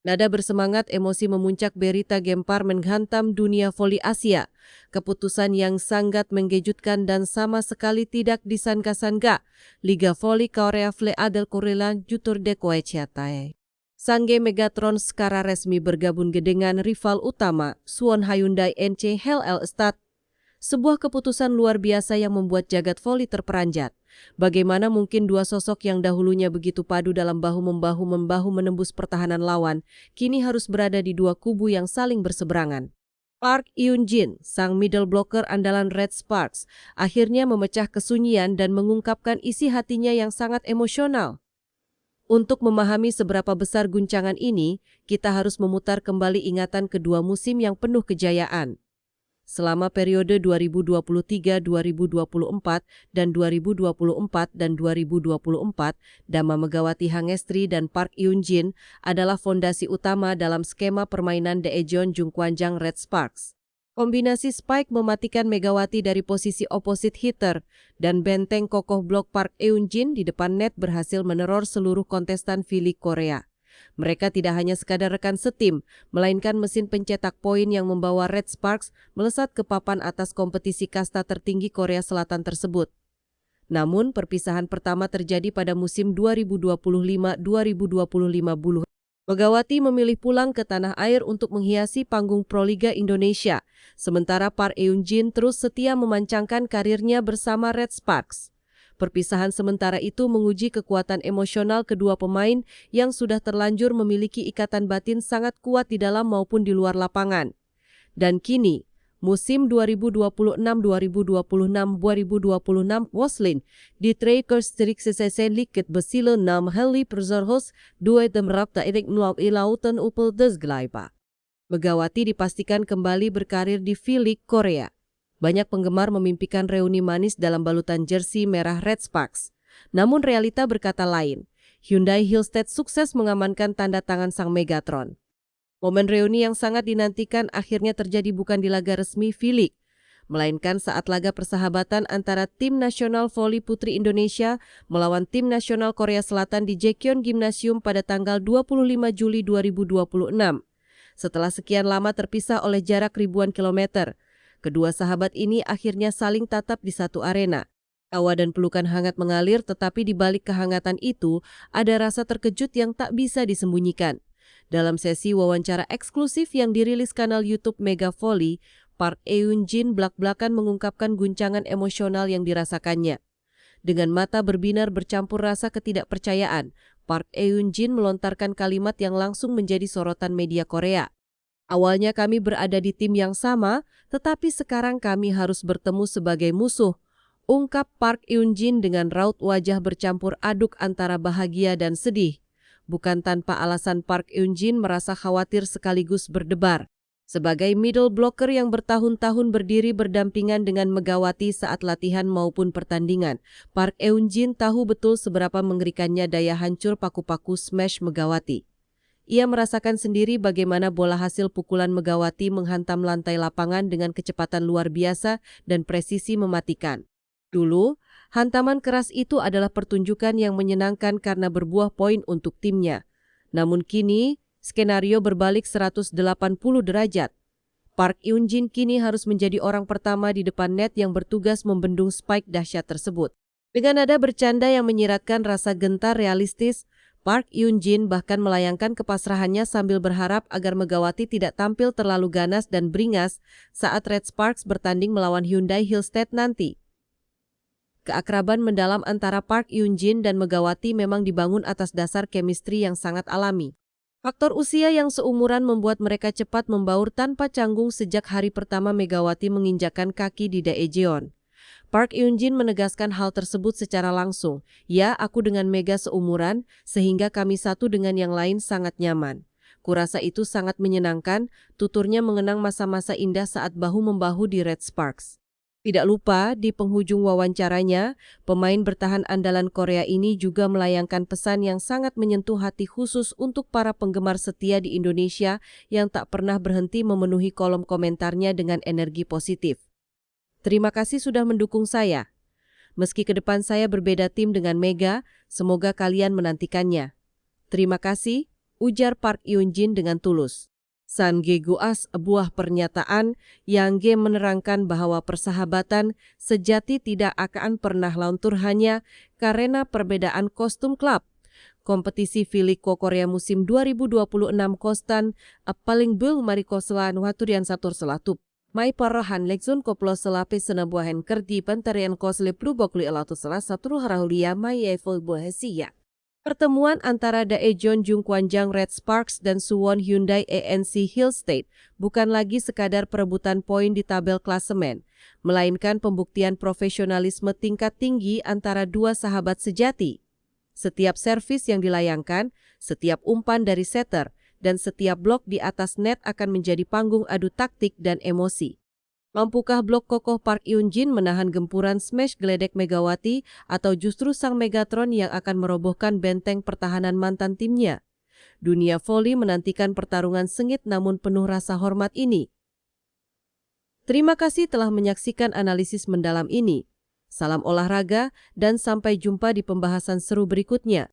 Nada bersemangat, emosi memuncak Berita Gempar menghantam dunia voli Asia. Keputusan yang sangat mengejutkan dan sama sekali tidak disangka-sangka. Liga Voli Korea Vle Adel Kurilan Jutur de Koeciatai. Sangge Megatron sekarang resmi bergabung dengan rival utama Suwon Hyundai NC Hell Stad. Sebuah keputusan luar biasa yang membuat jagat voli terperanjat. Bagaimana mungkin dua sosok yang dahulunya begitu padu dalam bahu-membahu menembus pertahanan lawan, kini harus berada di dua kubu yang saling berseberangan. Park Eun-jin, sang middle blocker andalan Red Sparks, akhirnya memecah kesunyian dan mengungkapkan isi hatinya yang sangat emosional. Untuk memahami seberapa besar guncangan ini, kita harus memutar kembali ingatan kedua musim yang penuh kejayaan. Selama periode 2023-2024 dan 2024 dan 2024, Dama Megawati Hangestri dan Park Eun-jin adalah fondasi utama dalam skema permainan Daejeon Jungkwanjang Red Sparks. Kombinasi spike mematikan Megawati dari posisi opposite hitter dan benteng kokoh blok Park Eun-jin di depan net berhasil meneror seluruh kontestan V-League Korea. Mereka tidak hanya sekadar rekan setim, melainkan mesin pencetak poin yang membawa Red Sparks melesat ke papan atas kompetisi kasta tertinggi Korea Selatan tersebut. Namun, perpisahan pertama terjadi pada musim 2025-2025. Megawati memilih pulang ke tanah air untuk menghiasi panggung Proliga Indonesia, sementara Park Eun-jin terus setia memancangkan karirnya bersama Red Sparks. Perpisahan sementara itu menguji kekuatan emosional kedua pemain yang sudah terlanjur memiliki ikatan batin sangat kuat di dalam maupun di luar lapangan. Dan kini, musim 2026-2026 Woslin di Trekkerstrik CCC Liket Besile Nam Heli Preserhos Dua Demrakta Erik Nuap Ilauten Upel Desglaipa. Megawati dipastikan kembali berkarir di V-League Korea. Banyak penggemar memimpikan reuni manis dalam balutan jersey merah Red Sparks. Namun realita berkata lain. Hyundai Hillstead sukses mengamankan tanda tangan sang Megatron. Momen reuni yang sangat dinantikan akhirnya terjadi bukan di laga resmi V-League, melainkan saat laga persahabatan antara Tim Nasional Voli Putri Indonesia melawan Tim Nasional Korea Selatan di Jaekyong Gymnasium pada tanggal 25 Juli 2026. Setelah sekian lama terpisah oleh jarak ribuan kilometer, kedua sahabat ini akhirnya saling tatap di satu arena. Tawa dan pelukan hangat mengalir, tetapi di balik kehangatan itu ada rasa terkejut yang tak bisa disembunyikan. Dalam sesi wawancara eksklusif yang dirilis kanal YouTube Mega Volley, Park Eun-jin blak-blakan mengungkapkan guncangan emosional yang dirasakannya. Dengan mata berbinar bercampur rasa ketidakpercayaan, Park Eun-jin melontarkan kalimat yang langsung menjadi sorotan media Korea. Awalnya kami berada di tim yang sama, tetapi sekarang kami harus bertemu sebagai musuh, ungkap Park Eun-jin dengan raut wajah bercampur aduk antara bahagia dan sedih. Bukan tanpa alasan Park Eun-jin merasa khawatir sekaligus berdebar. Sebagai middle blocker yang bertahun-tahun berdiri berdampingan dengan Megawati saat latihan maupun pertandingan, Park Eun-jin tahu betul seberapa mengerikannya daya hancur paku-paku smash Megawati. Ia merasakan sendiri bagaimana bola hasil pukulan Megawati menghantam lantai lapangan dengan kecepatan luar biasa dan presisi mematikan. Dulu, hantaman keras itu adalah pertunjukan yang menyenangkan karena berbuah poin untuk timnya. Namun kini, skenario berbalik 180 derajat. Park Eun-jin kini harus menjadi orang pertama di depan net yang bertugas membendung spike dahsyat tersebut. Dengan nada bercanda yang menyiratkan rasa gentar realistis, Park Eun-jin bahkan melayangkan kepasrahannya sambil berharap agar Megawati tidak tampil terlalu ganas dan beringas saat Red Sparks bertanding melawan Hyundai Hillstead nanti. Keakraban mendalam antara Park Eun-jin dan Megawati memang dibangun atas dasar chemistry yang sangat alami. Faktor usia yang seumuran membuat mereka cepat membaur tanpa canggung sejak hari pertama Megawati menginjakkan kaki di Daejeon. Park Eun-jin menegaskan hal tersebut secara langsung. Ya, aku dengan Mega seumuran, sehingga kami satu dengan yang lain sangat nyaman. Kurasa itu sangat menyenangkan, tuturnya mengenang masa-masa indah saat bahu-membahu di Red Sparks. Tidak lupa, di penghujung wawancaranya, pemain bertahan andalan Korea ini juga melayangkan pesan yang sangat menyentuh hati khusus untuk para penggemar setia di Indonesia yang tak pernah berhenti memenuhi kolom komentarnya dengan energi positif. Terima kasih sudah mendukung saya. Meski ke depan saya berbeda tim dengan Mega, semoga kalian menantikannya. Terima kasih, ujar Park Eun-jin dengan tulus. San Ge Guas sebuah pernyataan yang Ge menerangkan bahwa persahabatan sejati tidak akan pernah luntur hanya karena perbedaan kostum klub. Kompetisi Filik Korea musim 2026 kostan paling bel marikoselan waturian satur selatup. Mai parahan leksun koplo selapi senabuahen kerdi pantarian kosle prubokli elatu salah satu harahulia mai evel bohesia. Pertemuan antara Daejeon Jung Kwanjang Red Sparks dan Suwon Hyundai ANC Hill State bukan lagi sekadar perebutan poin di tabel klasemen, melainkan pembuktian profesionalisme tingkat tinggi antara dua sahabat sejati. Setiap servis yang dilayangkan, setiap umpan dari setter, dan setiap blok di atas net akan menjadi panggung adu taktik dan emosi. Mampukah blok kokoh Park Eun-jin menahan gempuran smash geledek Megawati atau justru sang Megatron yang akan merobohkan benteng pertahanan mantan timnya? Dunia voli menantikan pertarungan sengit namun penuh rasa hormat ini. Terima kasih telah menyaksikan analisis mendalam ini. Salam olahraga dan sampai jumpa di pembahasan seru berikutnya.